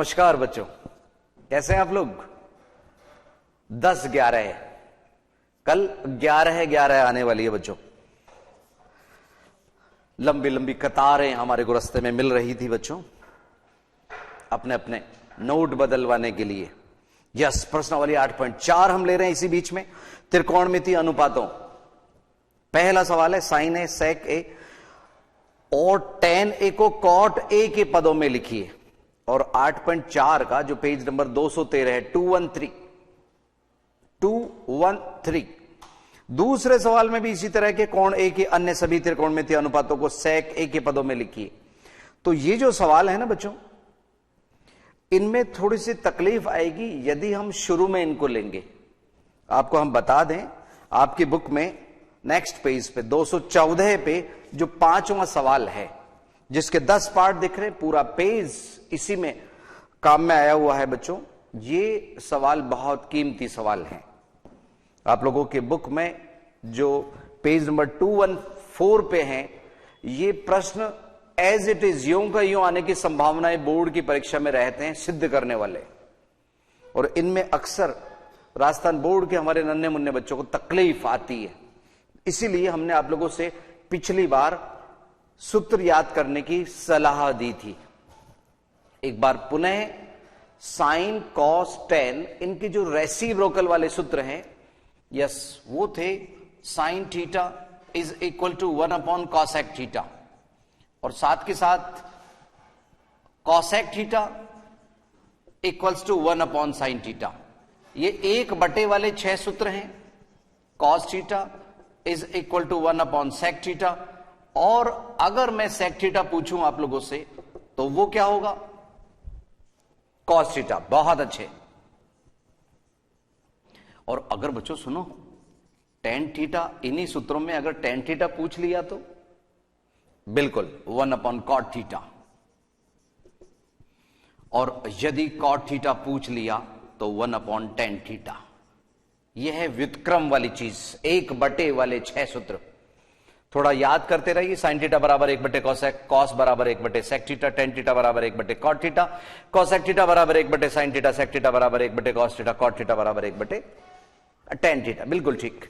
नमस्कार बच्चों, कैसे हैं आप लोग। 10-11 है, कल 11-11 आने वाली है बच्चों। लंबी लंबी कतारें हमारे को रास्ते में मिल रही थी बच्चों, अपने अपने नोट बदलवाने के लिए। यस, प्रश्नावली 8.4 हम ले रहे हैं इसी बीच में। त्रिकोणमितीय अनुपातों, पहला सवाल है साइन ए सेक ए और टेन ए को कॉट ए के पदों में लिखिए। और 8.4 का जो पेज नंबर 213 है 213। दूसरे सवाल में भी इसी तरह के कोण ए के अन्य सभी त्रिकोणमितीय अनुपातों को सेक ए के पदों में लिखिए। तो ये जो सवाल है ना बच्चों, इनमें थोड़ी सी तकलीफ आएगी यदि हम शुरू में इनको लेंगे। आपको हम बता दें, आपकी बुक में नेक्स्ट पेज पे 214 पे जो 5वां सवाल है, जिसके 10 पार्ट दिख रहे, पूरा पेज इसी में काम में आया हुआ है बच्चों। ये सवाल बहुत कीमती सवाल है। आप लोगों के बुक में जो पेज नंबर 214 पे हैं, ये प्रश्न एज इट इज यूं का यूं आने की संभावनाएं बोर्ड की परीक्षा में रहते हैं, सिद्ध करने वाले। और इनमें अक्सर राजस्थान बोर्ड के हमारे नन्हे मुन्ने बच्चों को तकलीफ आती है। इसीलिए हमने आप लोगों से पिछली बार सूत्र याद करने की सलाह दी थी। एक बार पुनः साइन कॉस टेन, इनके जो रेसिप्रोकल वाले सूत्र हैं, यस, वो थे sine theta is equal to 1 cosec theta, और साथ के साथ cosec theta equals to 1 sine theta. ये 1/6 वाले 6 सूत्र हैं। Cos theta is equal to 1 sec theta. और अगर मैं सेक थीटा पूछूं आप लोगों से तो वो क्या होगा, कॉस थीटा। बहुत अच्छे। और अगर बच्चों सुनो, टेन थीटा, इन्हीं सूत्रों में अगर टेन थीटा पूछ लिया तो बिल्कुल 1 कॉट थीटा। और यदि कॉट थीटा पूछ लिया तो 1 टेन थीटा। यह है व्युत्क्रम वाली चीज, 1/6 वाले 6 सूत्र। थोड़ा याद करते रहिए। साइन थीटा बराबर 1/6 कॉसेक, कॉस बराबर 1/6 सेक थीटा, टेन थीटा बराबर 1/6 कॉट थीटा, कॉसेक थीटा बराबर 1/6 साइन थीटा, सेक थीटा बराबर 1/6 कॉस थीटा, कॉट थीटा बराबर 1/6 टेन थीटा। बिल्कुल ठीक।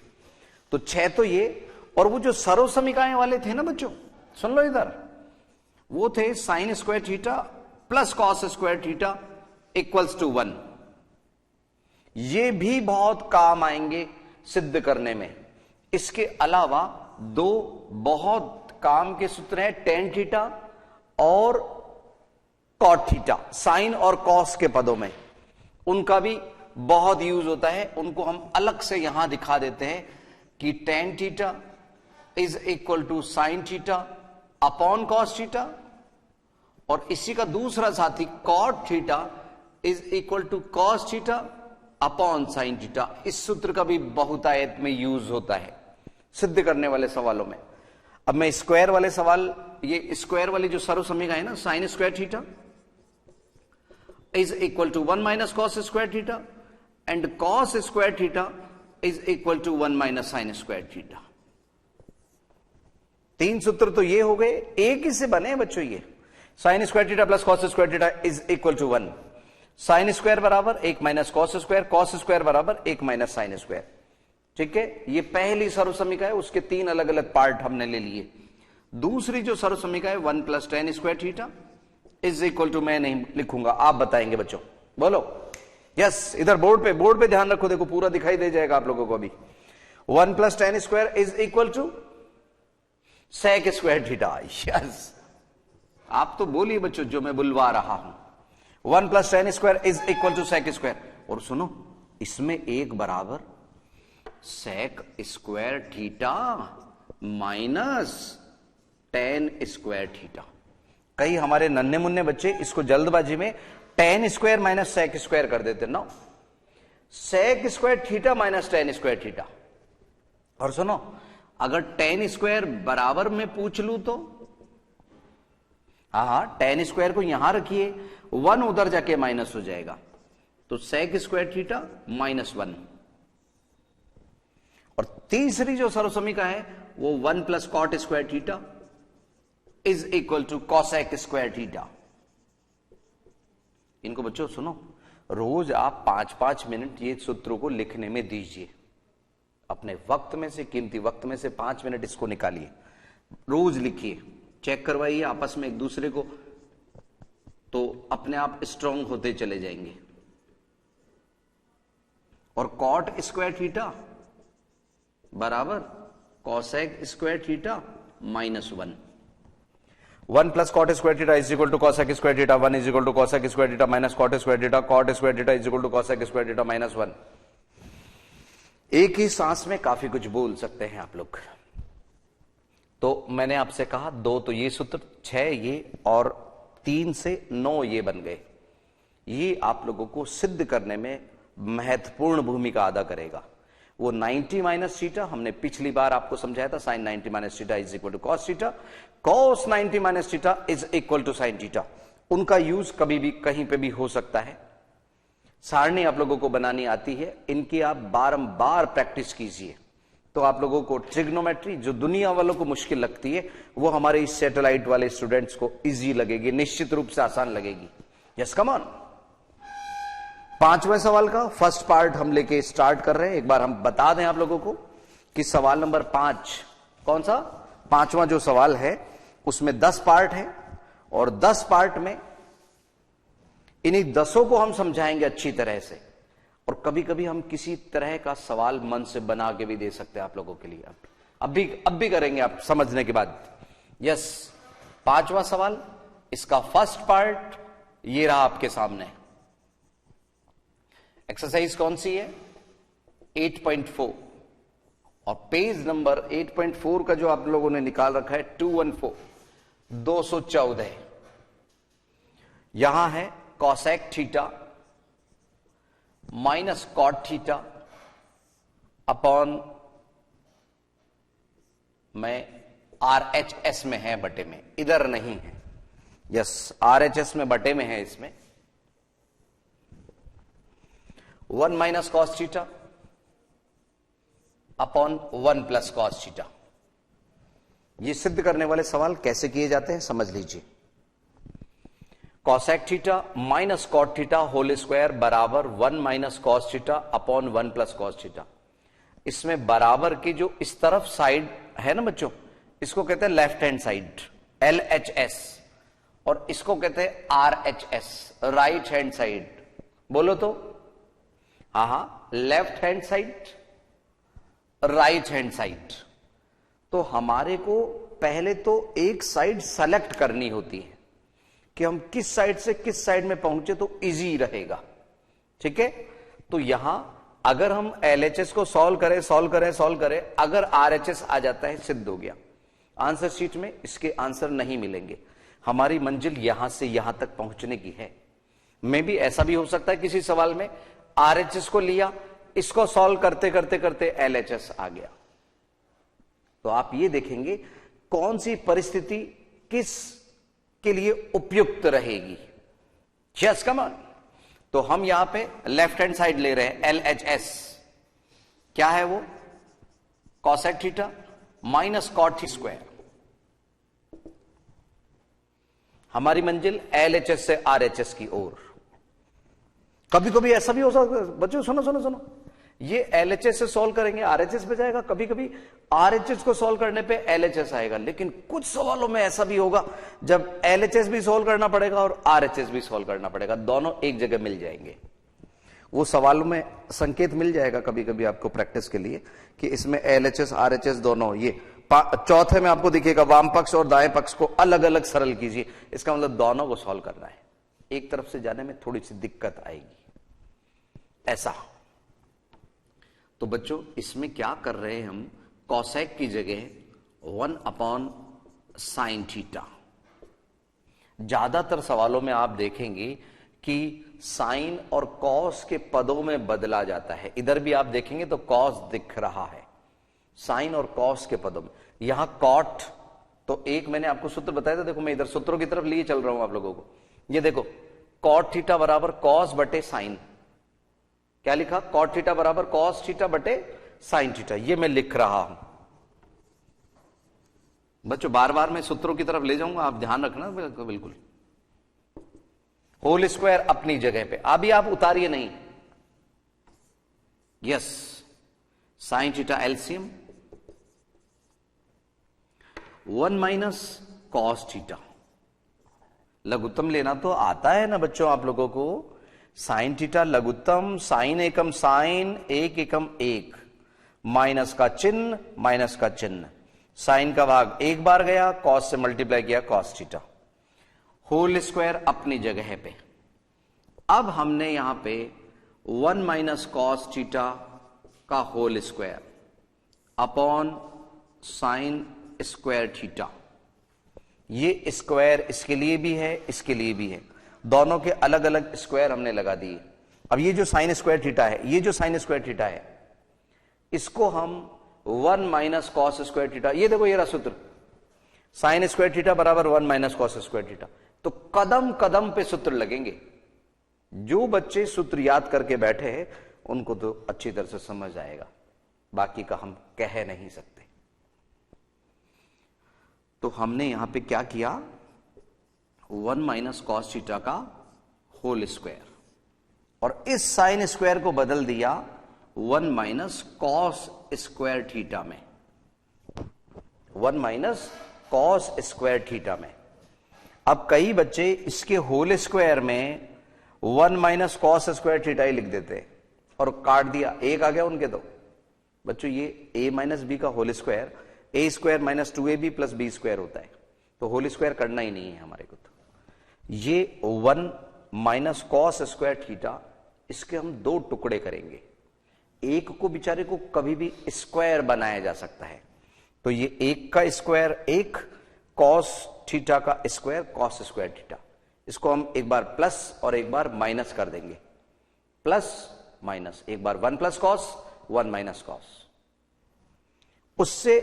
तो 6 तो ये। और वो जो सर्वसमीकाएं वाले थे ना बच्चों, सुन लो इधर, वो थे sine square theta plus cos square theta equals to 1। ये भी बहुत काम आएंगे सिद्ध करने में। इसके अलावा 2 बहुत काम के सूत्र हैं, टेन थीटा और कॉट थीटा, साइन और कॉस के पदों में। उनका भी बहुत यूज होता है। उनको हम अलग से यहां दिखा देते हैं कि tan theta is equal to sine theta upon cos theta, और इसी का दूसरा साथी cot theta is equal to cos theta upon sine theta. इस सूत्र का भी बहुतायत में यूज होता है सिद्ध करने वाले सवालों में। अब मैं स्क्वायर वाले सवाल, ये स्क्वायर वाली जो सर्वसमीका है ना, sine square theta is equal to 1 cos square theta and cos square theta is equal to 1 sine square theta. 3 सूत्र तो ये हो गए, एक ही से बने बच्चों। ये sine square theta plus cos square theta is equal to 1, sine square बराबर 1 कॉस स्क्वायर, कॉस स्क्वायर बराबर 1 साइन स्क्वायर। ठीक है, ये पहली सर्वसमीका है, उसके 3 अलग अलग पार्ट हमने ले लिए। दूसरी जो सर्वसमीका है 1 + tan square theta is equal to, मैं नहीं लिखूंगा, आप बताएंगे बच्चों, बोलो। यस, इधर बोर्ड पे ध्यान रखो, देखो पूरा दिखाई दे जाएगा आप लोगों को अभी। 1 + tan square is equal to sec square theta. Yes, आप तो बोलिए बच्चों जो मैं बुलवा रहा हूं। 1 + tan square is equal to sec square. और सुनो, इसमें एक बराबर sec square theta minus tan square theta. कई हमारे नन्हे मुन्ने बच्चे इसको जल्दबाजी में tan square minus sec square कर देते ना, sec square theta minus tan square theta. और सुनो, अगर टेन स्क्वायर बराबर में पूछ लू तो, हाँ, टेन स्क्वायर को यहां रखिए, 1 उधर जाके माइनस हो जाएगा, तो सेक स्क्वायर थीटा -1। और तीसरी जो सर्वसमीका है वो 1 + cot square theta is equal to cosec square theta. इनको बच्चों सुनो, रोज आप 5-5 मिनट ये सूत्रों को लिखने में दीजिए। अपने वक्त में से, कीमती वक्त में से 5 मिनट इसको निकालिए, रोज लिखिए, चेक करवाइए आपस में एक दूसरे को, तो अपने आप स्ट्रांग होते चले जाएंगे। और कॉट स्क्वायर थीटा बराबर cosec square theta -1। 1 plus cot square theta is equal to cosec square theta, 1 is equal to cosec square theta minus cot square theta, cot square theta is equal to cosec square theta -1। एक ही सांस में काफी कुछ बोल सकते हैं आप लोग। तो मैंने आपसे कहा 2 तो ये सूत्र, 6 ये, और 3 से 9 ये बन गए। ये आप लोगों को सिद्ध करने में महत्वपूर्ण भूमिका अदा करेगा। वो 90 माइनस थीटा हमने पिछली बार आपको समझाया था, sine 90 minus theta is equal to cos theta, cos 90 minus theta is equal to sine theta. उनका यूज कभी भी कहीं पे भी हो सकता है। सारणी आप लोगों को बनानी आती है, इनकी आप बारंबार प्रैक्टिस कीजिए, तो आप लोगों को ट्रिग्नोमेट्री जो दुनिया वालों को मुश्किल लगती है, वो हमारे इस सैटेलाइट वाले स्टूडेंट्स को इजी लगेगी, निश्चित रूप से आसान लगेगी। Yes come on. 5वें सवाल का फर्स्ट पार्ट हम लेके स्टार्ट कर रहे हैं। एक बार हम बता दें आप लोगों को कि सवाल नंबर 5 कौन सा, 5वां जो सवाल है उसमें 10 पार्ट है, और 10 पार्ट में इन्हीं 10 को हम समझाएंगे अच्छी तरह से। और कभी कभी हम किसी तरह का सवाल मन से बना के भी दे सकते हैं आप लोगों के लिए। अब भी करेंगे आप समझने के बाद। यस, 5वां सवाल, इसका फर्स्ट पार्ट ये रहा आपके सामने। एक्सरसाइज कौन सी है, 8.4, और पेज नंबर 8.4 का जो आप लोगों ने निकाल रखा है 214, 214। यहां है cosec theta minus cot theta upon में RHS में है, बटे में, इधर नहीं है। यस, RHS में बटे में है। इसमें 1 minus cos theta upon 1 plus cos theta. ये सिद्ध करने वाले सवाल कैसे किए जाते हैं समझ लीजिए। Cosec theta minus cot theta whole square बराबर 1 minus cos theta upon 1 plus cos theta. इसमें बराबर की जो इस तरफ साइड है ना बच्चों, इसको कहते हैं लेफ्ट हैंड साइड, LHS, और इसको कहते हैं RHS, राइट हैंड साइड। बोलो तो, हाँ, left hand side, right hand side. तो हमारे को पहले तो एक साइड सेलेक्ट करनी होती है कि हम किस साइड से किस साइड में पहुंचे तो इजी रहेगा। ठीक है, तो यहां अगर हम LHS को सॉल्व करें, अगर RHS आ जाता है, सिद्ध हो गया। आंसर शीट में इसके आंसर नहीं मिलेंगे। हमारी मंजिल यहां से यहां तक पहुंचने की है। मे भी ऐसा भी हो सकता है किसी सवाल में RHS को लिया, इसको सॉल्व करते LHS आ गया। तो आप ये देखेंगे कौन सी परिस्थिति किस के लिए उपयुक्त रहेगी। Yes come on. तो हम यहां पे लेफ्ट हैंड साइड ले रहे हैं, LHS क्या है वो, cosec theta minus cot square. हमारी मंजिल LHS से RHS की ओर। कभी कभी ऐसा भी हो सकता है बच्चों, सुनो, ये LHS से सॉल्व करेंगे RHS पे जाएगा, कभी कभी RHS को सॉल्व करने पे LHS आएगा। लेकिन कुछ सवालों में ऐसा भी होगा जब LHS भी सॉल्व करना पड़ेगा और RHS भी सॉल्व करना पड़ेगा, दोनों एक जगह मिल जाएंगे। वो सवालों में संकेत मिल जाएगा कभी कभी आपको प्रैक्टिस के लिए कि इसमें LHS RHS दोनों। ये चौथे में आपको दिखेगा वाम पक्ष और दाएं पक्ष को अलग अलग सरल कीजिए, इसका मतलब दोनों को सॉल्व करना है। एक तरफ से जाने में थोड़ी सी दिक्कत आएगी ऐसा। तो बच्चों इसमें क्या कर रहे हैं हम, कॉसेक की जगह 1 अपॉन साइन थीटा। ज्यादातर सवालों में आप देखेंगे कि साइन और कॉस के पदों में बदला जाता है। इधर भी आप देखेंगे तो कॉस दिख रहा है, साइन और कॉस के पदों में। यहां कॉट, तो एक मैंने आपको सूत्र बताया था, देखो मैं इधर सूत्रों की तरफ लिए चल रहा हूं आप लोगों को। ये देखो, कॉट थीटा बराबर कॉस बटे साइन। क्या लिखा, कॉट थीटा बराबर कॉस थीटा बटे साइन थीटा। ये मैं लिख रहा हूं बच्चों, बार बार मैं सूत्रों की तरफ ले जाऊंगा, आप ध्यान रखना बिल्कुल। होल स्क्वायर अपनी जगह पे, अभी आप उतारिए नहीं। Yes, sine theta LCM 1 minus cos theta. लघुत्तम लेना तो आता है ना बच्चों आप लोगों को। साइन थीटा लघुत्तम, साइन एकम साइन, एक एकम एक, माइनस का चिन्ह माइनस का चिन्ह, साइन का भाग एक बार गया, कॉस से मल्टीप्लाई किया कॉस थीटा, होल स्क्वायर अपनी जगह पे। अब हमने यहां पे 1 माइनस कॉस थीटा का whole square upon sine square theta, ये स्क्वायर इसके लिए भी है इसके लिए भी है, दोनों के अलग अलग स्क्वायर हमने लगा दिए। अब ये जो साइन स्क्वायर थीटा है, ये जो साइन स्क्वायर थीटा है, इसको हम 1 माइनस कॉस स्क्वायर थीटा, ये देखो ये रहा सूत्र, साइन स्क्वायर थीटा बराबर 1 माइनस कॉस स्क्वायर थीटा। तो कदम कदम पे सूत्र लगेंगे। जो बच्चे सूत्र याद करके बैठे हैं उनको तो अच्छी तरह से समझ आएगा, बाकी का हम कह नहीं सकते। तो हमने यहां पे क्या किया, 1 माइनस कॉस थीटा का होल स्क्वायर, और इस साइन स्क्वायर को बदल दिया 1 माइनस कॉस स्क्वायर थीटा में, 1 माइनस कॉस स्क्वायर थीटा में। अब कई बच्चे इसके होल स्क्वायर में 1 माइनस कॉस स्क्वायर थीटा ही लिख देते हैं और काट दिया, एक आ गया उनके। तो बच्चों ये a माइनस बी का whole square A square minus 2ab plus B square होता है, तो होल स्क्वायर करना ही नहीं है हमारे को। तो ये 1 माइनस कॉस स्क्वायर थीटा, इसके हम दो टुकड़े करेंगे। एक को बेचारे को कभी भी स्क्वायर बनाया जा सकता है, तो ये एक का स्क्वायर एक, कॉस थीटा का स्क्वायर कॉस स्क्वायर थीटा, इसको हम एक बार प्लस और एक बार माइनस कर देंगे, प्लस माइनस, एक बार 1 प्लस कॉस 1 माइनस कॉस। उससे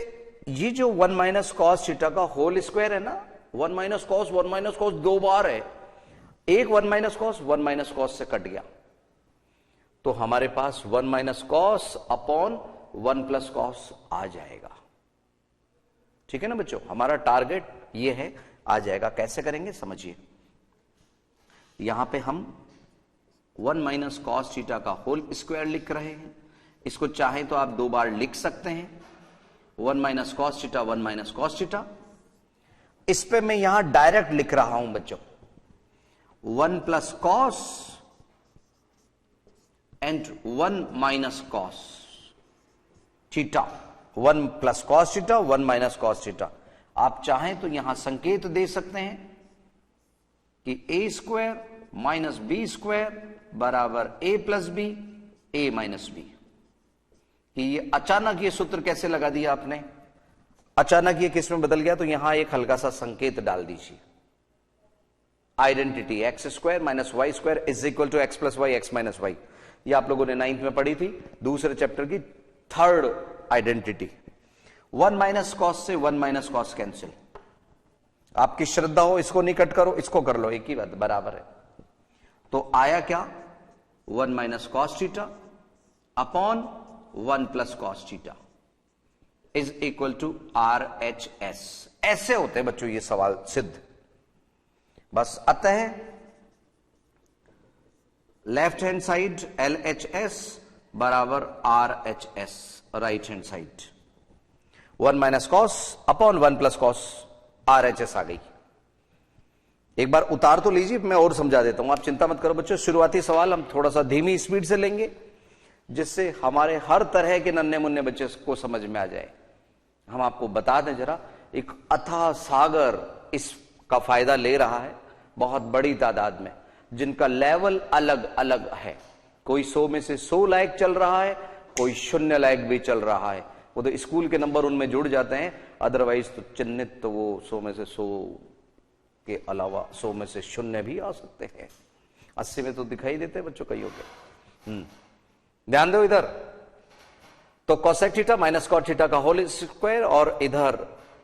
ये जो 1 माइनस कॉस थीटा का होल स्क्वायर है ना, 1 माइनस कॉस दो बार है, एक 1 माइनस कॉस से कट गया, तो हमारे पास 1 minus cos upon 1 plus cos आ जाएगा। ठीक है ना बच्चों, हमारा टारगेट ये है, आ जाएगा। कैसे करेंगे समझिए, यहां पे हम 1 माइनस कॉस थीटा का होल स्क्वायर लिख रहे हैं, इसको चाहे तो आप दो बार लिख सकते हैं, 1 minus cos theta 1 minus cos theta. इस पे मैं यहां डायरेक्ट लिख रहा हूं बच्चों, 1 plus cos and 1 minus cos theta, 1 plus cos theta 1 minus cos theta. आप चाहें तो यहां संकेत दे सकते हैं कि ए स्क्वायर माइनस बी स्क्वायर बराबर ए plus B A minus B. कि ये अचानक ये सूत्र कैसे लगा दिया आपने, अचानक ये किस में बदल गया, तो यहां एक हल्का सा संकेत डाल दीजिए, identity x square minus y square is equal to x plus y x minus y. ये आप लोगों ने 9th में पढ़ी थी, दूसरे चैप्टर की 3rd आइडेंटिटी। 1 माइनस कॉस से 1 माइनस कॉस कैंसिल, आपकी श्रद्धा हो इसको नहीं कट करो, इसको कर लो, एक ही बात बराबर है। तो आया क्या, 1 minus cos theta upon 1 plus cos theta is equal to RHS। ऐसे होते हैं बच्चों ये सवाल सिद्ध। बस अतः लेफ्ट हैंड साइड LHS बराबर RHS, right hand side 1 minus cos upon 1 plus cos, RHS आ गई। एक बार उतार तो लीजिए, मैं और समझा देता हूं, आप चिंता मत करो बच्चों। शुरुआती सवाल हम थोड़ा सा धीमी स्पीड से लेंगे, जिससे हमारे हर तरह के नन्हे मुन्ने बच्चे को समझ में आ जाए। हम आपको बता दें जरा, एक अथाह सागर इसका फायदा ले रहा है, बहुत बड़ी तादाद में, जिनका लेवल अलग अलग है। कोई 100 में से 100 लायक चल रहा है, कोई 0 लायक भी चल रहा है। वो तो स्कूल के नंबर उनमें जुड़ जाते हैं, अदरवाइज तो चिन्हित तो वो 100 में से 100 के अलावा 100 में से 0 भी आ सकते हैं। 80 में तो दिखाई देते हैं बच्चों कईयों के। ध्यान दो इधर, तो cosec theta minus cot theta का होल स्क्वायर, और इधर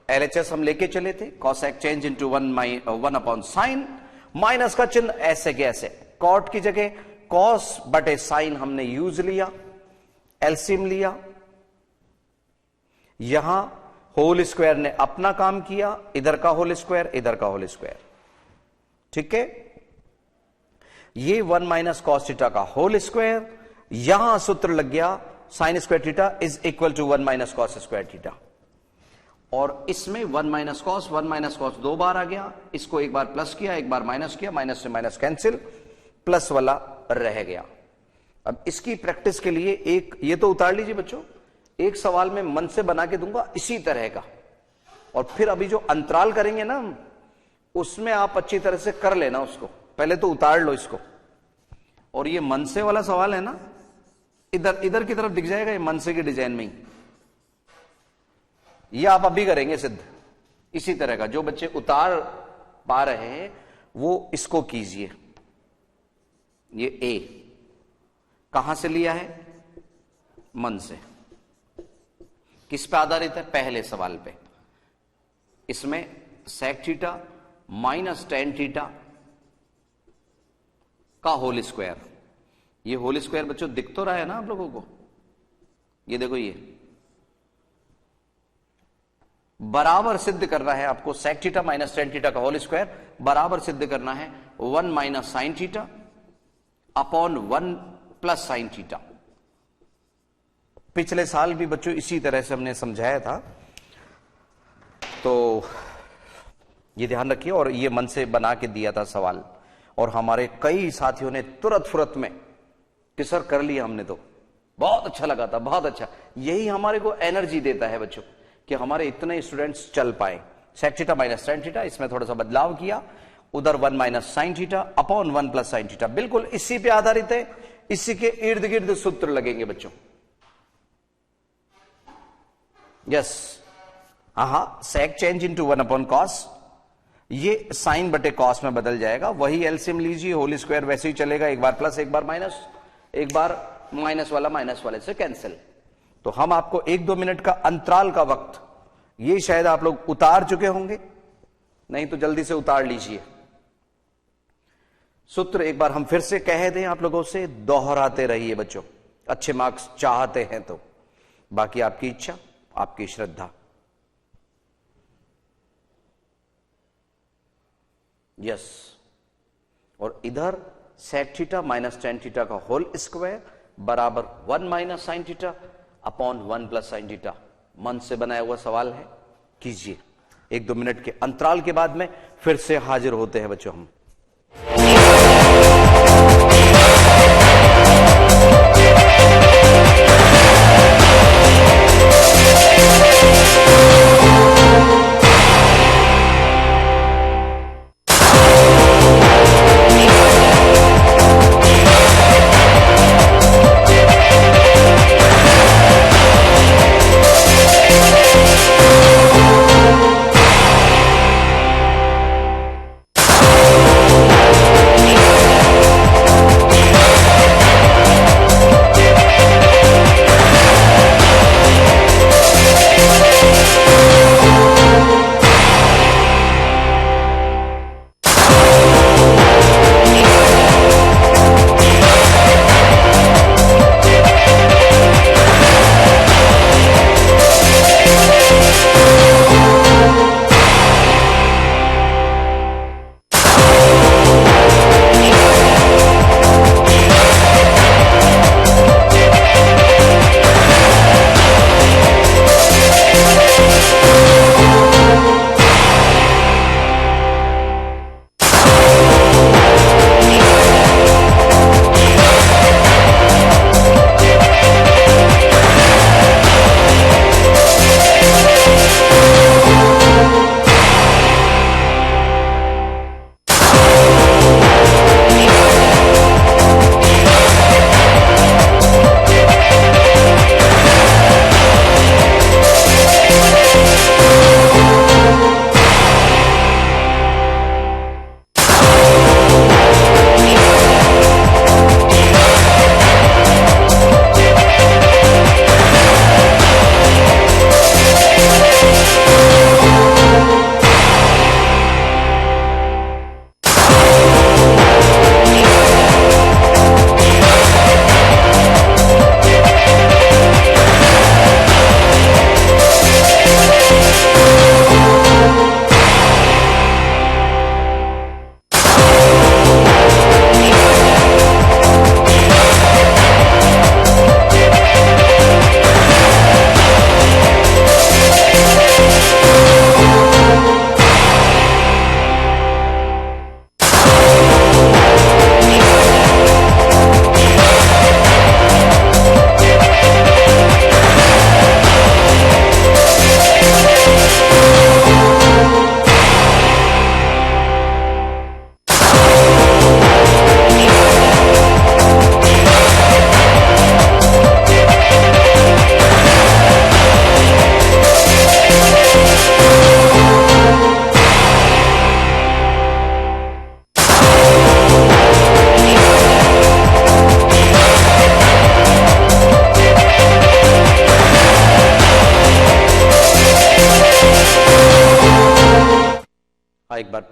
LHS हम लेके चले थे, cosec change into 1 upon sine, minus का चिन्ह ऐसे के ऐसे, कॉट की जगह कॉस बटे साइन हमने यूज लिया, एलसीएम लिया। यहां होल स्क्वायर ने अपना काम किया, इधर का होल स्क्वायर इधर का होल स्क्वायर, ठीक है। ये 1 माइनस कॉस थीटा का होल स्क्वायर, यहां सूत्र लग गया sine square theta is equal to 1 minus cos square theta. और इसमें 1 माइनस कॉस 2 बार आ गया, इसको एक बार प्लस किया, एक बार माइनस किया, माइनस से माइनस कैंसिल, प्लस वाला रह गया। अब इसकी प्रैक्टिस के लिए एक ये तो उतार लीजिए बच्चों, एक सवाल में मन से बना के दूंगा इसी तरह का, और फिर अभी जो अंतराल करेंगे ना उसमें आप अच्छी तरह से कर लेना उसको, पहले तो उतार लो इसको। और ये मन से वाला सवाल है ना, इधर इधर की तरफ दिख जाएगा ये मन से की डिजाइन में ही, ये आप अभी करेंगे सिद्ध इसी तरह का। जो बच्चे उतार पा रहे हैं वो इसको कीजिए। ये ए कहां से लिया है? मन से। किस पे आधारित है? पहले सवाल पे। इसमें sec theta minus tan theta का होल स्क्वायर, ये होल स्क्वायर बच्चों दिख तो रहा है ना आप लोगों को, ये देखो ये बराबर सिद्ध करना है आपको, sec theta minus tan theta का होल स्क्वायर बराबर सिद्ध करना है 1 minus sine theta upon 1 plus sine theta. पिछले साल भी बच्चों इसी तरह से हमने समझाया था, तो ये ध्यान रखिए। और ये मन से बना के दिया था सवाल, और हमारे कई साथियों ने तुरंत फुरत में कि सर कर लिया हमने, तो बहुत अच्छा लगा था, बहुत अच्छा। यही हमारे को एनर्जी देता है बच्चों कि हमारे इतने स्टूडेंट्स चल पाए। Sec theta minus tan theta, इसमें थोड़ा सा बदलाव किया, उधर 1 minus sine theta upon 1 plus sine theta, बिल्कुल इसी पे आधारित है, इसी के इर्द गिर्द सूत्र लगेंगे बच्चों। यस, हाँ, सेक चेंज इनटू 1 अपॉन कॉस, ये साइन बटे कॉस में बदल जाएगा। वही एलसीएम लीजिए, होल स्क्वायर वैसे ही चलेगा, एक बार प्लस एक बार माइनस, एक बार माइनस वाला माइनस वाले से कैंसिल। तो हम आपको 1-2 मिनट का अंतराल का वक्त, ये शायद आप लोग उतार चुके होंगे, नहीं तो जल्दी से उतार लीजिए। सूत्र एक बार हम फिर से कह दें आप लोगों से, दोहराते रहिए बच्चों, अच्छे मार्क्स चाहते हैं तो, बाकी आपकी इच्छा, आपकी श्रद्धा। यस, और इधर sec theta minus tan theta का होल स्क्वायर बराबर 1 minus sine theta upon 1 plus sine theta, मन से बनाया हुआ सवाल है, कीजिए। 1-2 मिनट के अंतराल के बाद में फिर से हाजिर होते हैं बच्चों हम।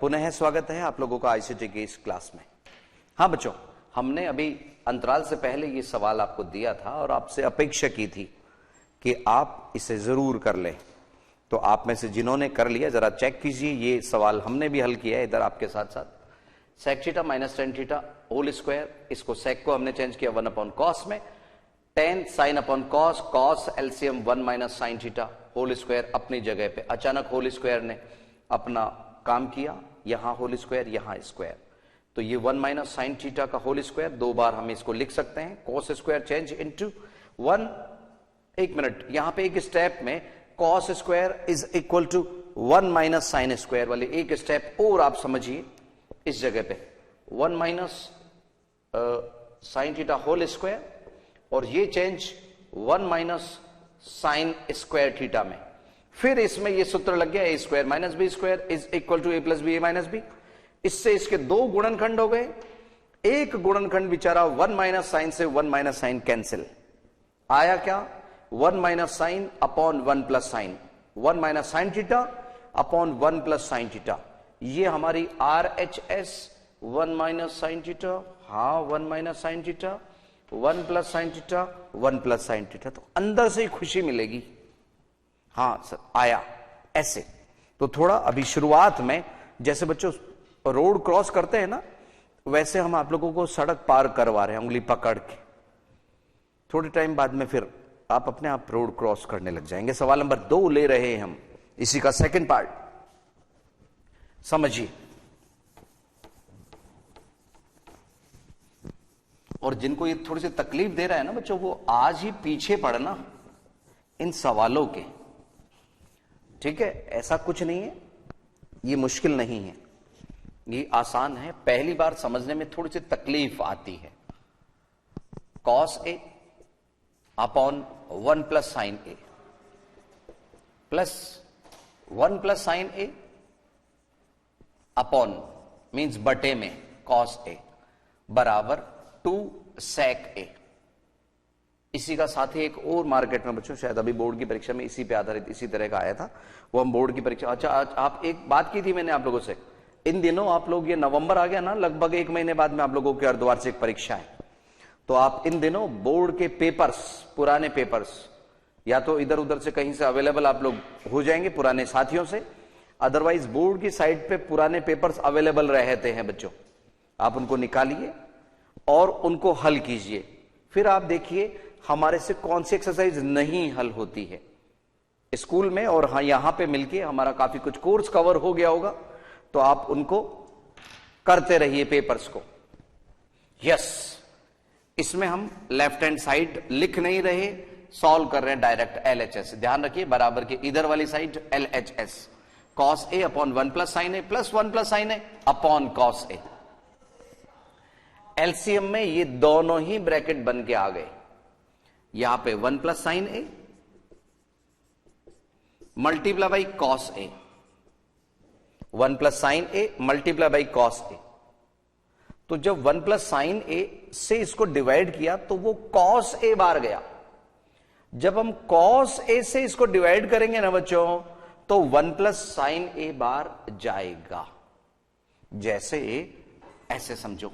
पुनः स्वागत है आप लोगों का आईसीटी की इस क्लास में। हाँ बच्चों, हमने अभी अंतराल से पहले ये सवाल आपको दिया था और आपसे अपेक्षा की थी कि आप इसे जरूर कर लें। तो आप में से जिन्होंने कर लिया जरा चेक कीजिए, ये सवाल हमने भी हल किया है इधर आपके साथ साथ। Sec theta minus tan theta whole square, इसको सेक को हमने चेंज किया 1 अपॉन कॉस में, tan sine upon cos, cos LCM 1 minus sine theta whole square अपनी जगह पे। अचानक होल स्क्वायर ने अपना काम किया, यहां होल स्क्वायर यहां स्क्वायर, तो ये 1 माइनस साइन थीटा का होल स्क्वायर, दो बार हम इसको लिख सकते हैं। Cos square change into 1। एक मिनट, यहां पे एक स्टेप में cos square is equal to 1 minus sine square वाले एक स्टेप और आप समझिए इस जगह पे 1 minus sine theta whole square, और ये change 1 minus sine square theta में। फिर इसमें ये सूत्र लग गया, A square minus B square is equal to A plus B A minus B. इससे इसके दो गुणनखंड हो गए, एक गुणनखंड बेचारा 1 माइनस साइन से 1 माइनस साइन कैंसिल, आया क्या 1 minus sine upon 1 plus sign, 1 minus sine theta upon 1 plus sine theta. ये हमारी RHS 1 माइनस साइन थीटा, हाँ 1 minus sine theta, 1 plus sine theta, 1 plus sine theta. तो अंदर से ही खुशी मिलेगी, हाँ सर आया ऐसे। तो थोड़ा अभी शुरुआत में जैसे बच्चों रोड क्रॉस करते हैं ना, वैसे हम आप लोगों को सड़क पार करवा रहे हैं उंगली पकड़ के। थोड़े टाइम बाद में फिर आप अपने आप रोड क्रॉस करने लग जाएंगे। सवाल नंबर 2 ले रहे हैं हम, इसी का सेकंड पार्ट समझिए। और जिनको ये थोड़ी सी तकलीफ दे रहा है ना बच्चों, वो आज ही पीछे पड़ना इन सवालों के, ठीक है? ऐसा कुछ नहीं है, ये मुश्किल नहीं है, ये आसान है। पहली बार समझने में थोड़ी सी तकलीफ आती है। Cos A upon 1 plus sine A plus 1 plus sine A upon means बटे में कॉस ए बराबर 2 सेक ए। इसी का साथ ही एक और मार्केट में बच्चों शायद अभी बोर्ड की परीक्षा में इसी पे आधारित इसी तरह का आया था, वो हम बोर्ड की परीक्षा। अच्छा आज आप एक बात की थी मैंने आप लोगों से, इन दिनों आप लोग, ये नवंबर आ गया ना, लगभग 1 महीने बाद में आप लोगों की अर्धवार्षिक परीक्षा है। तो आप इन दिनों बोर्ड के पेपर्स, पुराने पेपर्स या तो इधर उधर से कहीं से अवेलेबल आप लोग हो जाएंगे पुराने साथियों से, अदरवाइज बोर्ड की साइट पे पुराने पेपर्स अवेलेबल रहते हैं बच्चों, आप उनको निकालिए और उनको हल कीजिए। फिर आप देखिए हमारे से कौन सी एक्सरसाइज नहीं हल होती है स्कूल में, और हाँ यहां पे मिलके हमारा काफी कुछ कोर्स कवर हो गया होगा, तो आप उनको करते रहिए पेपर्स को। यस, इसमें हम लेफ्ट हैंड साइड लिख नहीं रहे, सॉल्व कर रहे हैं डायरेक्ट LHS। ध्यान रखिए बराबर के इधर वाली side LHS, cos A upon 1 plus sine A plus 1 plus sine A upon cos A. LCM में ये दोनों ही ब्रैकेट बन के आ गए, यहां पे 1 plus sine A multiply by cos A, 1 plus sine A multiply by cos A. तो जब 1 प्लस साइन ए से इसको डिवाइड किया तो वो कॉस ए बार गया। जब हम कॉस ए से इसको डिवाइड करेंगे ना बच्चों, तो 1 प्लस साइन ए बार जाएगा। जैसे ऐसे समझो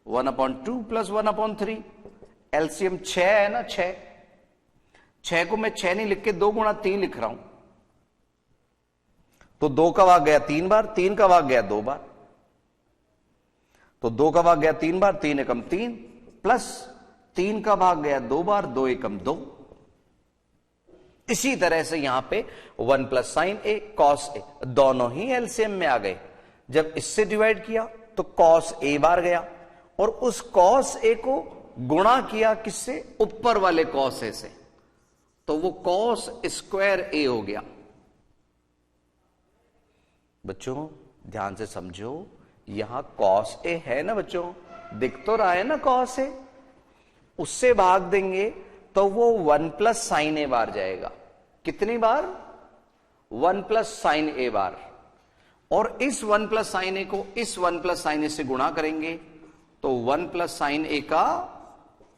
1/2 प्लस 1/3, एलसीएम 6 है ना, 6 को मैं 6 नहीं लिख के 2 गुणा 3 लिख रहा हूं, तो 2 का भाग गया 3 बार, 3 का भाग गया 2 बार, तो 2 का भाग गया 3 बार, 3 एकम 3 प्लस 3 का भाग गया 2 बार, 2 एकम 2। इसी तरह से यहां पे 1 plus sine A cos A दोनों ही एलसीएम में आ गए। जब इससे डिवाइड किया तो कॉस ए बार गया, और उस कॉस ए को गुणा किया किससे, ऊपर वाले कॉस ए से, तो वो कॉस स्क्वायर ए हो गया। बच्चों ध्यान से समझो, यहां कॉस ए है ना बच्चों, दिख तो रहा है ना कॉस ए, उससे भाग देंगे तो वो 1 प्लस साइन ए बार जाएगा। कितनी बार, 1 प्लस साइन ए बार, और इस 1 प्लस साइन ए को इस 1 प्लस साइन ए से गुणा करेंगे तो 1 प्लस साइन ए का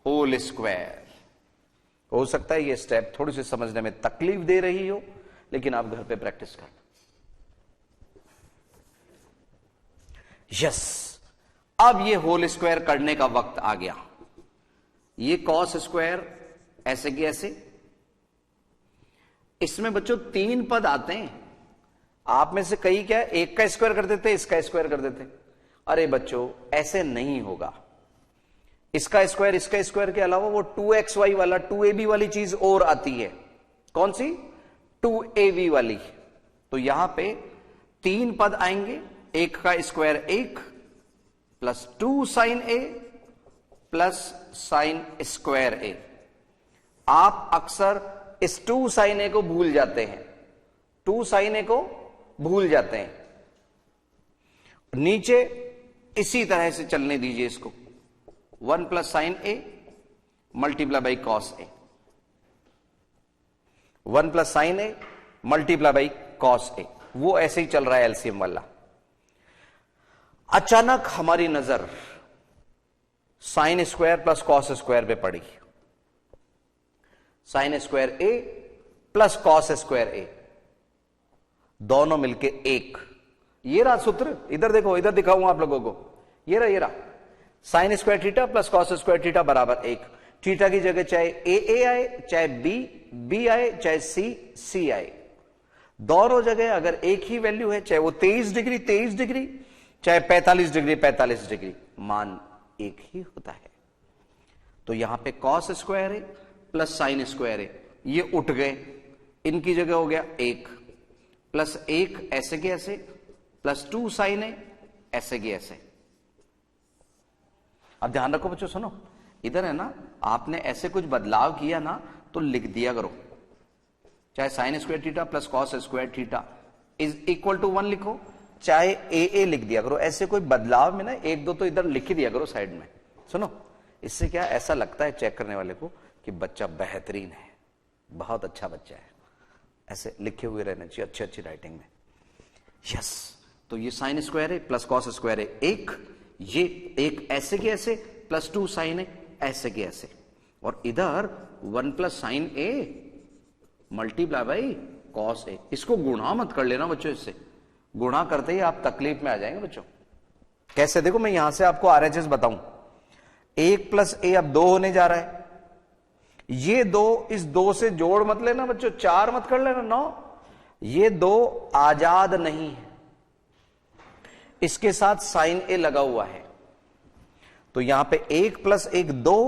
होल स्क्वायर। हो सकता है ये स्टेप थोड़ी सी समझने में तकलीफ दे रही हो, लेकिन आप घर पे प्रैक्टिस करना। यस, अब ये होल स्क्वायर करने का वक्त आ गया। ये कॉस स्क्वायर ऐसे की ऐसे, इसमें बच्चों 3 पद आते हैं। आप में से कई क्या एक का स्क्वायर कर देते, इसका स्क्वायर कर देते। अरे बच्चों ऐसे नहीं होगा। इसका स्क्वायर के अलावा वो 2xy वाला 2ab वाली चीज और आती है। कौन सी? 2ab वाली। तो यहां पे 3 पद आएंगे। एक का स्क्वायर 1 प्लस 2 साइन ए प्लस साइन स्क्वायर ए। आप अक्सर इस 2 साइन ए को भूल जाते हैं, 2 साइन ए को भूल जाते हैं। नीचे इसी तरह से चलने दीजिए इसको, 1 plus sine A multiply by cos A, 1 plus sine A multiply by cos A. वो ऐसे ही चल रहा है एलसीएम वाला। अचानक हमारी नजर sine square plus cos square पे पड़ी। साइन स्क्वायर ए प्लस कॉस स्क्वायर ए, दोनों मिलके 1। ये रहा सूत्र, इधर देखो, इधर दिखाऊंगा आप लोगों को। ये रहा sign square theta plus cos square theta बराबर 1। थीटा की जगह चाहे ए आए, चाहे बी आए, चाहे सी आए, दोनों जगह अगर एक ही वैल्यू है, चाहे वो 23 डिग्री, चाहे 45 डिग्री, मान एक ही होता है। तो यहां पे कॉस स्क्वायर है प्लस साइन स्क्वायर है, ये उठ गए, इनकी जगह हो गया 1 प्लस 1 ऐसे के ऐसे प्लस 2 साइन है ऐसे के ऐसे। अब ध्यान रखो बच्चों, सुनो, इधर है ना, आपने ऐसे कुछ बदलाव किया ना तो लिख दिया करो, चाहे sine square theta plus cos square theta is equal to 1 लिखो, चाहे ए लिख दिया करो। ऐसे कोई बदलाव में ना 1-2 तो इधर लिख ही दिया करो साइड में। सुनो, इससे क्या ऐसा लगता है चेक करने वाले को कि बच्चा बेहतरीन है, बहुत अच्छा बच्चा है, ऐसे लिखे हुए रहना चाहिए अच्छी राइटिंग में। यस, तो ये साइन स्क्वायर है प्लस कॉस स्क्वायर है 1, ये 1 ऐसे के ऐसे प्लस 2 साइन है ऐसे के ऐसे, और इधर 1 plus sine A multiply by cos A. इसको गुणा मत कर लेना बच्चों, इससे गुणा करते ही आप तकलीफ में आ जाएंगे बच्चों। कैसे? देखो, मैं यहां से आपको आरएचएस बताऊं। 1 प्लस ए अब 2 होने जा रहा है। ये 2 इस 2 से जोड़ मत लेना बच्चों, 4 मत कर लेना, 9। ये 2 आजाद नहीं है, इसके साथ साइन ए लगा हुआ है। तो यहां पे 1 प्लस 1 2,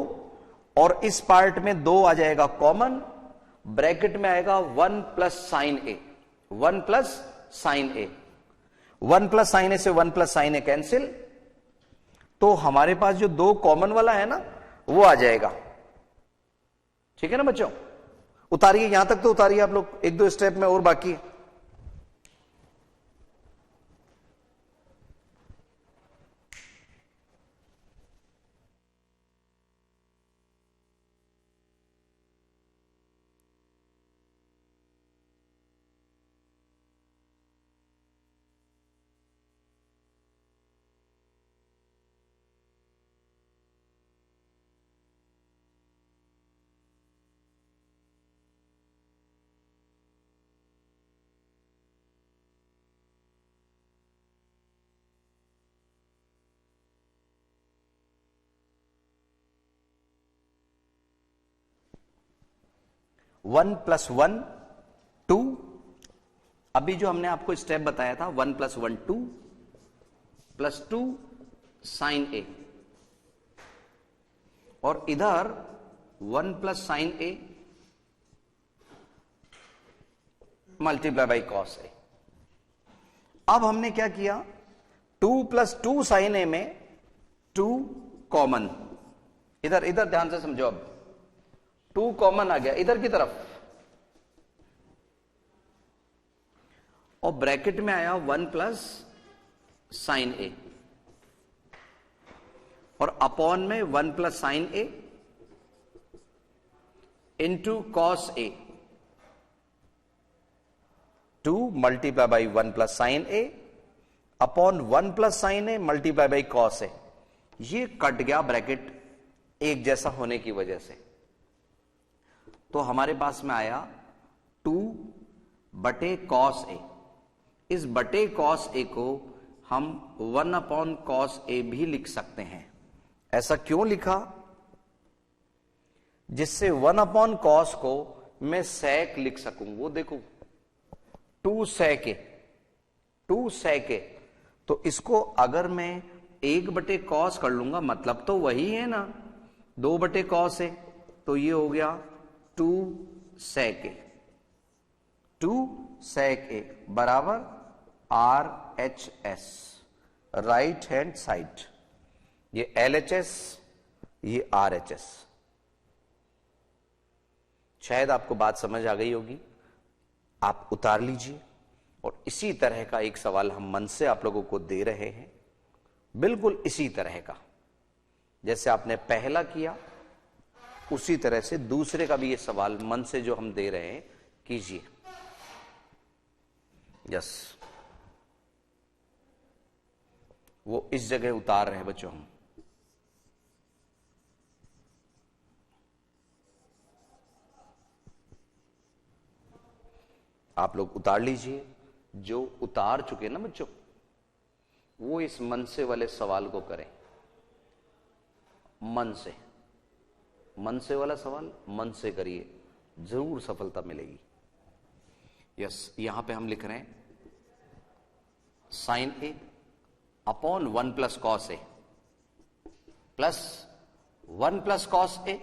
और इस पार्ट में 2 आ जाएगा कॉमन, ब्रैकेट में आएगा 1 प्लस साइन ए, 1 प्लस साइन ए। 1 प्लस साइन ए से 1 प्लस साइन ए कैंसिल, तो हमारे पास जो 2 कॉमन वाला है ना वो आ जाएगा। ठीक है ना बच्चों? उतारिए, यहां तक तो उतारिए आप लोग, 1-2 स्टेप में और बाकी है। वन प्लस 1 2, अभी जो हमने आपको स्टेप बताया था 1 प्लस 1 2 प्लस 2 साइन ए, और इधर 1 plus sine A multiply by cos A. अब हमने क्या किया, 2 प्लस 2 साइन ए में 2 कॉमन, इधर ध्यान से समझो, अब 2 कॉमन आ गया इधर की तरफ, और ब्रैकेट में आया 1 प्लस साइन ए, और अपॉन में 1 plus sine A into cos A, 2 multiply by 1 plus sine A upon 1 plus sine A multiply by cos A. ये कट गया ब्रैकेट एक जैसा होने की वजह से, तो हमारे पास में आया 2 बटे कॉस ए। इस बटे कॉस ए को हम 1/cos A भी लिख सकते हैं। ऐसा क्यों लिखा? जिससे 1/cos को मैं sec लिख सकूं। वो देखो 2 sec A, तो इसको अगर मैं 1/cos कर लूंगा, मतलब तो वही है ना, 2/cos A, तो ये हो गया 2 sec A बराबर RHS, राइट हैंड साइड। ये LHS, ये RHS। शायद आपको बात समझ आ गई होगी। आप उतार लीजिए, और इसी तरह का एक सवाल हम मन से आप लोगों को दे रहे हैं, बिल्कुल इसी तरह का जैसे आपने पहला किया, उसी तरह से दूसरे का भी ये सवाल मन से जो हम दे रहे हैं कीजिए। यस, वो इस जगह उतार रहे हैं बच्चों हम। आप लोग उतार लीजिए। जो उतार चुके ना बच्चों, वो इस मन से वाले सवाल को करें। मन से वाला सवाल मन से करिए, जरूर सफलता मिलेगी। यस, यहां पे हम लिख रहे हैं sin A upon 1+cos A plus 1+cos A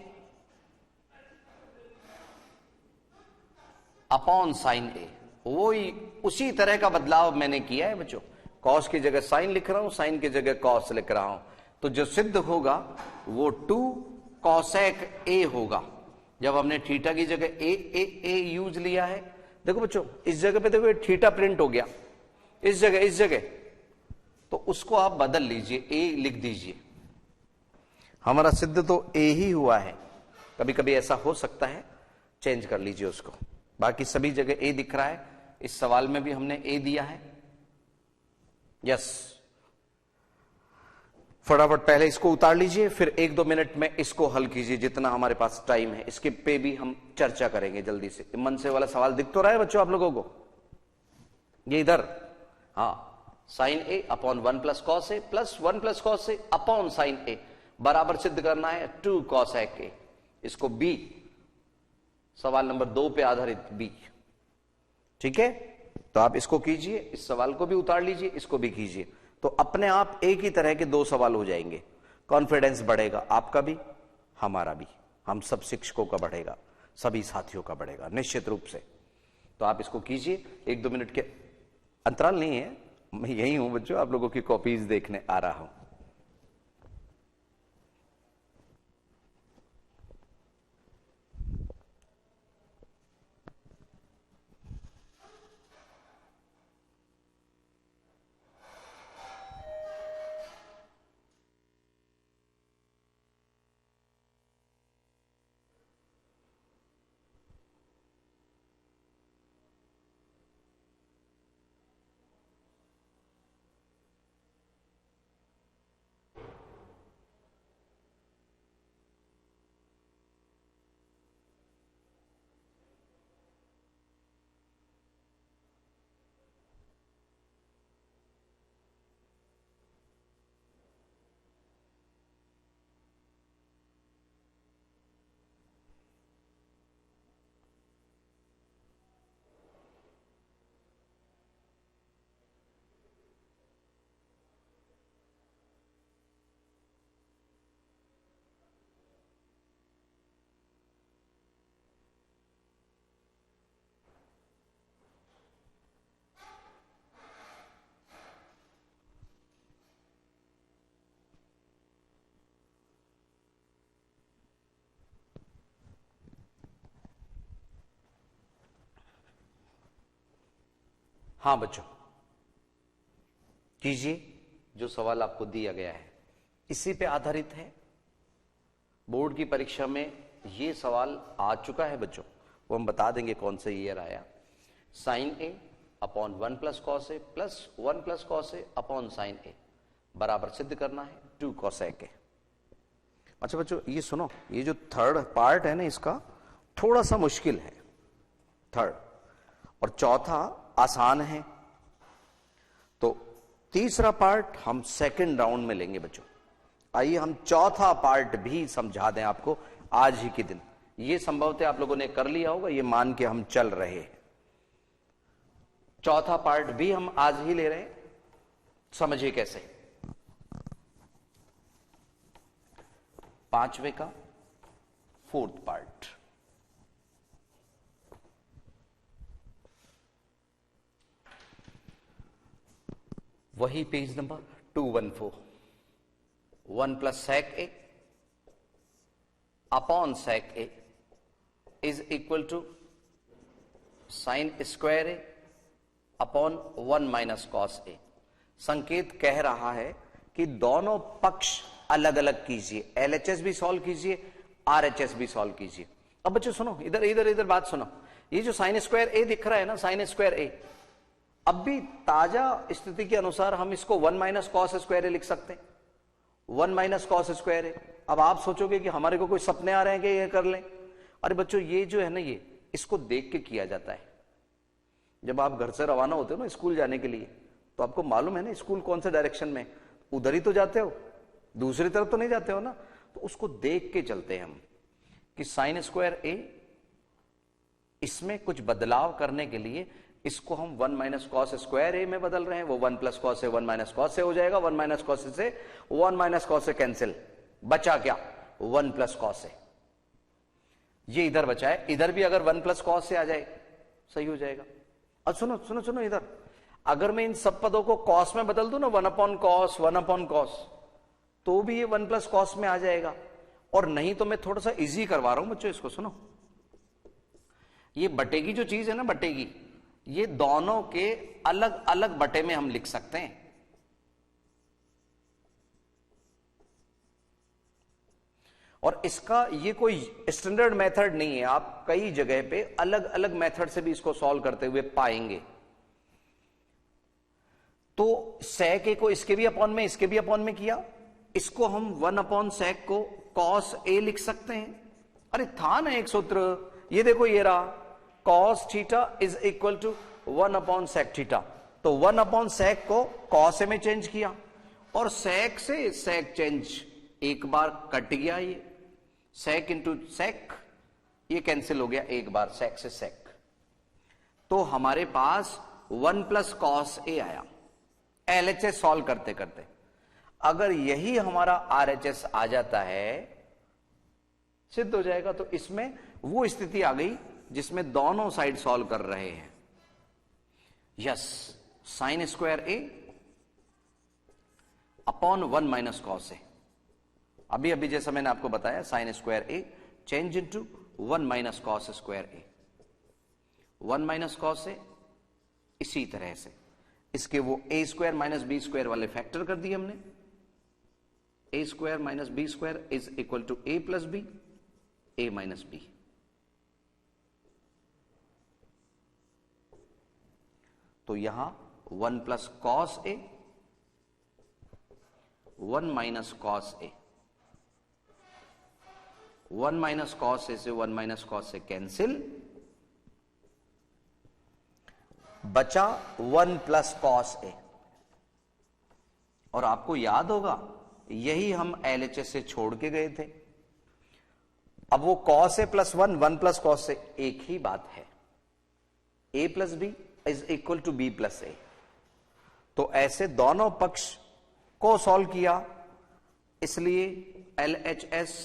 upon sin A। वो ही उसी तरह का बदलाव मैंने किया है बच्चों। cos की जगह sin लिख रहा हूं, sin की जगह cos लिख रहा हूं, तो जो सिद्ध होगा वो 2 cosec A होगा। जब हमने थीटा की जगह ए यूज लिया है, देखो बच्चों इस जगह पे देखो थीटा प्रिंट हो गया, इस जगह, तो उसको आप बदल लीजिए, ए लिख दीजिए। हमारा सिद्ध तो ए ही हुआ है, कभी कभी ऐसा हो सकता है, चेंज कर लीजिए उसको। बाकी सभी जगह ए दिख रहा है, इस सवाल में भी हमने ए दिया है। यस, फटाफट पहले इसको उतार लीजिए, फिर 1-2 मिनट में इसको हल कीजिए जितना हमारे पास टाइम है। इसके पे भी हम चर्चा करेंगे जल्दी से। मन से वाला सवाल दिख तो रहा है बच्चों आप लोगों को? ये इधर, हाँ, sin A upon 1+cos A plus 1+cos A upon sin A बराबर सिद्ध करना है 2 cosec A। इसको B, सवाल नंबर 2 पे आधारित B। ठीक है, तो आप इसको कीजिए, इस सवाल को भी उतार लीजिए, इसको भी कीजिए, तो अपने आप एक ही तरह के 2 सवाल हो जाएंगे। कॉन्फिडेंस बढ़ेगा, आपका भी, हमारा भी, हम सब शिक्षकों का बढ़ेगा, सभी साथियों का बढ़ेगा निश्चित रूप से। तो आप इसको कीजिए, 1-2 मिनट के अंतराल नहीं है, मैं यही हूं बच्चों, आप लोगों की कॉपीज देखने आ रहा हूं। हाँ बच्चों, कीजिए, जो सवाल आपको दिया गया है इसी पे आधारित है। बोर्ड की परीक्षा में ये सवाल आ चुका है बच्चों, वो हम बता देंगे कौन सा ईयर आया। sin A upon 1+cos A plus 1+cos A upon sin A बराबर सिद्ध करना है 2 cosec A। अच्छा बच्चों ये सुनो, ये जो थर्ड पार्ट है ना, इसका थोड़ा सा मुश्किल है थर्ड, और चौथा आसान है। तो तीसरा पार्ट हम सेकंड राउंड में लेंगे बच्चों। आइए हम चौथा पार्ट भी समझा दें आपको आज ही के दिन। ये संभवतः आप लोगों ने कर लिया होगा, ये मान के हम चल रहे हैं। चौथा पार्ट भी हम आज ही ले रहे हैं, समझिए कैसे। पांचवे का फोर्थ पार्ट। वही page number 214। 1 plus sec A upon sec A is equal to sine square A upon 1 minus cos A. Sanket कह रहा है कि दोनों पक्ष अलग अलग कीजिए, एलएचएस भी सॉल्व कीजिए, आरएचएस भी सॉल्व कीजिए। अब बच्चों सुनो, इधर इधर इधर बात सुनो। ये जो साइन स्क्वायर ए दिख रहा है ना, साइन स्क्वायर ए, अब भी ताजा स्थिति के अनुसार हम इसको 1 माइनस कॉस स्क्वायर ए लिख सकते हैं। 1 माइनस कॉस स्क्वायर ए। अब आप सोचोगे कि हमारे को कोई सपने आ रहे हैं कि ये कर लें। अरे बच्चों, ये जो है ना, ये इसको देख के किया जाता है। जब आप घर से रवाना होते हो ना स्कूल जाने के लिए, तो आपको मालूम है ना स्कूल कौन से डायरेक्शन में, उधर ही तो जाते हो, दूसरी तरफ तो नहीं जाते हो ना। तो उसको देख के चलते हैं हम कि साइन स्क्वायर ए, इसमें कुछ बदलाव करने के लिए इसको हम 1 माइनस कॉस स्क्वायर ए में बदल रहे हैं। वो 1 प्लस कॉस से 1 माइनस कॉस से हो जाएगा। 1 माइनस कॉस से 1 माइनस कॉस से कैंसिल, बचा क्या? 1 प्लस कॉस से। ये इधर बचा है, इधर भी अगर 1 प्लस कॉस से आ जाए सही हो जाएगा। अब सुनो सुनो सुनो, इधर अगर मैं इन सब पदों को कॉस में बदल दूं ना, 1 अपॉन कॉस 1 अपॉन कॉस, तो भी ये 1 प्लस कॉस में आ जाएगा। और नहीं तो मैं थोड़ा सा इजी करवा रहा हूं बच्चों, इसको सुनो। ये बटेगी जो चीज है ना, बटेगी, ये दोनों के अलग अलग बटे में हम लिख सकते हैं। और इसका ये कोई स्टैंडर्ड मेथड नहीं है, आप कई जगह पे अलग अलग मेथड से भी इसको सॉल्व करते हुए पाएंगे। तो सेक ए को इसके भी अपॉन में, इसके भी अपॉन में किया, इसको हम 1 अपॉन सेक को कॉस ए लिख सकते हैं। अरे था ना एक सूत्र, ये देखो ये रहा, cos theta is equal to 1 upon sec theta. तो 1 अपॉन सेक को कॉस ए में चेंज किया, और सेक से सेक चेंज, एक बार कट गया, ये सेक इंटू सेक, ये कैंसिल हो गया एक बार, सेक से सेक। तो हमारे पास 1 प्लस कॉस ए आया एलएचएस सॉल्व करते करते। अगर यही हमारा आरएचएस आ जाता है, सिद्ध हो जाएगा। तो इसमें वो स्थिति आ गई जिसमें दोनों साइड सॉल्व कर रहे हैं। Yes, sine square A upon 1 minus cos A. अभी अभी जैसा मैंने आपको बताया, sine square A change into 1 minus cos square A. 1 minus cos A, इसी तरह से इसके वो A square minus B square वाले फैक्टर कर दिए हमने। A square minus B square is equal to A plus B, A minus B. तो यहां 1 plus cos A, 1 minus cos A, 1 minus cos ए से 1 माइनस कॉस से कैंसिल, बचा 1 plus cos ए। और आपको याद होगा यही हम एलएचएस से छोड़ के गए थे। अब वो cos A plus 1, 1 plus cos से, एक ही बात है। A plus B is equal to B plus A. तो ऐसे दोनों पक्ष को सॉल्व किया, इसलिए LHS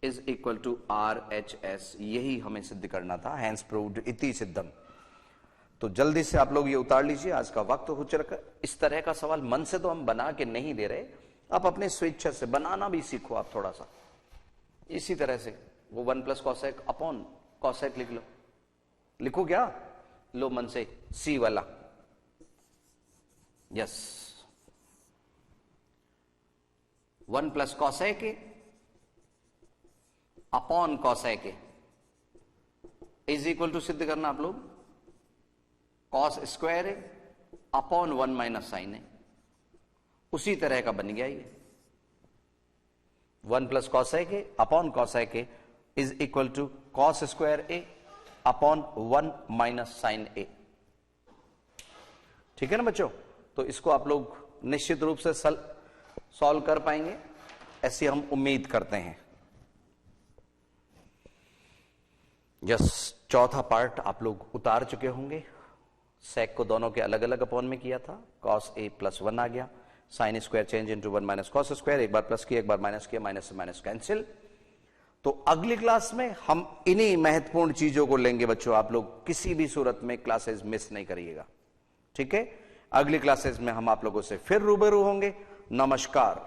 is equal to RHS, यही हमें सिद्ध करना था। हैंस प्रूव्ड इति सिद्धम। तो जल्दी से आप लोग ये उतार लीजिए, आज का वक्त हो चुका। इस तरह का सवाल मन से तो हम बना के नहीं दे रहे, आप अपने स्वेच्छा से बनाना भी सीखो। आप थोड़ा सा इसी तरह से वो 1 प्लस कॉसेक अपॉन कॉसेक लिख लो। लिखो क्या? लो मन से, सी वाला। Yes, 1 plus cosec upon cosec is equal to सिद्ध करना आप लोग कॉस स्क्वायर है अपॉन 1 माइनस साइन है। उसी तरह का बन गया ये 1 plus cosec A upon cosec A is equal to cos square A upon 1 minus sine A. ठीक है ना बच्चों? तो इसको आप लोग निश्चित रूप से सॉल्व कर पाएंगे, ऐसी हम उम्मीद करते हैं। जस्ट चौथा पार्ट आप लोग उतार चुके होंगे। सेक को दोनों के अलग अलग अपॉन में किया था, cos a + 1 आ गया, sine square change into 1 - cos square, एक बार प्लस किया एक बार माइनस किया, माइनस से माइनस कैंसिल। तो अगली क्लास में हम इन्हीं महत्वपूर्ण चीजों को लेंगे बच्चों, आप लोग किसी भी सूरत में क्लासेस मिस नहीं करिएगा, ठीक है। अगली क्लासेस में हम आप लोगों से फिर रूबरू होंगे। नमस्कार।